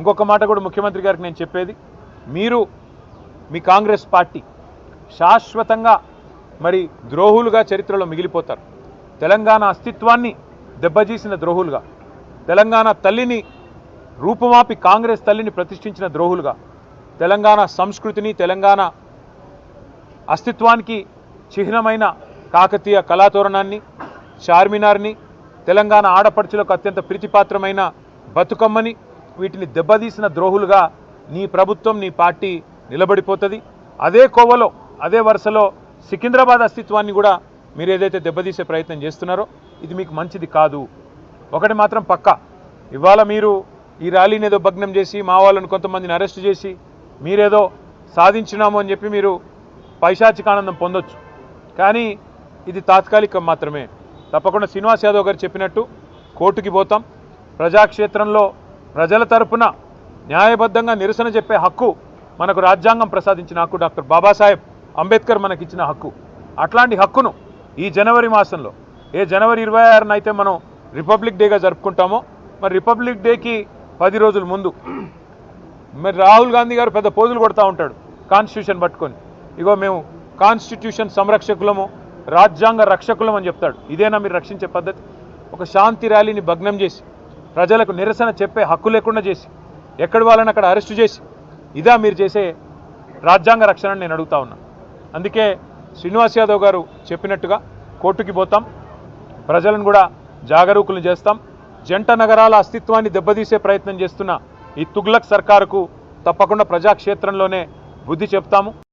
ఇంకొక మాట కూడా ముఖ్యమంత్రి గారికి నేను చెప్పేది, మీరు మీ కాంగ్రెస్ పార్టీ శాశ్వతంగా మరి ద్రోహులుగా చరిత్రలో మిగిలిపోతారు. తెలంగాణ అస్తిత్వాన్ని దెబ్బతీసిన ద్రోహులుగా, తెలంగాణ తల్లిని రూపుమాపి కాంగ్రెస్ తల్లిని ప్రతిష్ఠించిన ద్రోహులుగా, తెలంగాణ సంస్కృతిని తెలంగాణ అస్తిత్వానికి చిహ్నమైన కాకతీయ కళాతోరణాన్ని, చార్మినార్ని, తెలంగాణ ఆడపడుచులకు అత్యంత ప్రీతిపాత్రమైన బతుకమ్మని, వీటిని దెబ్బతీసిన ద్రోహులుగా నీ ప్రభుత్వం నీ పార్టీ నిలబడిపోతుంది. అదే కోవలో అదే వరుసలో సికింద్రాబాద్ అస్తిత్వాన్ని కూడా మీరు ఏదైతే దెబ్బతీసే ప్రయత్నం చేస్తున్నారో ఇది మీకు మంచిది కాదు. ఒకటి మాత్రం పక్కా, ఇవాళ మీరు ఈ ర్యాలీని ఏదో భగ్నం చేసి మా వాళ్ళని కొంతమందిని అరెస్ట్ చేసి మీరేదో సాధించినాము అని చెప్పి మీరు పైశాచికానందం పొందొచ్చు, కానీ ఇది తాత్కాలికం మాత్రమే. తప్పకుండా శ్రీనివాస్ యాదవ్ గారు చెప్పినట్టు కోర్టుకి పోతాం. ప్రజాక్షేత్రంలో ప్రజల తరపున న్యాయబద్ధంగా నిరసన చెప్పే హక్కు మనకు రాజ్యాంగం ప్రసాదించిన హక్కు, డాక్టర్ బాబాసాహెబ్ అంబేద్కర్ మనకిచ్చిన హక్కు. అట్లాంటి హక్కును ఈ జనవరి మాసంలో ఏ జనవరి 26న అయితే మనం రిపబ్లిక్ డేగా జరుపుకుంటామో, మరి రిపబ్లిక్ డేకి 10 రోజుల ముందు మరి రాహుల్ గాంధీ గారు పెద్ద పోజులు కొడతా ఉంటాడు కాన్స్టిట్యూషన్ పట్టుకొని, ఇగో మేము కాన్స్టిట్యూషన్ సంరక్షకులము రాజ్యాంగ రక్షకులం అని చెప్తాడు. ఇదేనా మీరు రక్షించే పద్ధతి? ఒక శాంతి ర్యాలీని భగ్నం చేసి ప్రజలకు నిరసన చెప్పే హక్కు లేకుండా చేసి ఎక్కడి వాళ్ళని అక్కడ అరెస్టు చేసి ఇదా మీరు చేసే రాజ్యాంగ రక్షణ నేను అడుగుతా ఉన్నా. అందుకే శ్రీనివాస్ యాదవ్ గారు చెప్పినట్టుగా కోర్టుకి పోతాం, ప్రజలను కూడా జాగరూకులు చేస్తాం. జంట నగరాల అస్తిత్వాన్ని దెబ్బతీసే ప్రయత్నం చేస్తున్న ఈ తుగ్లక్ సర్కారుకు తప్పకుండా ప్రజాక్షేత్రంలోనే బుద్ధి చెప్తాము.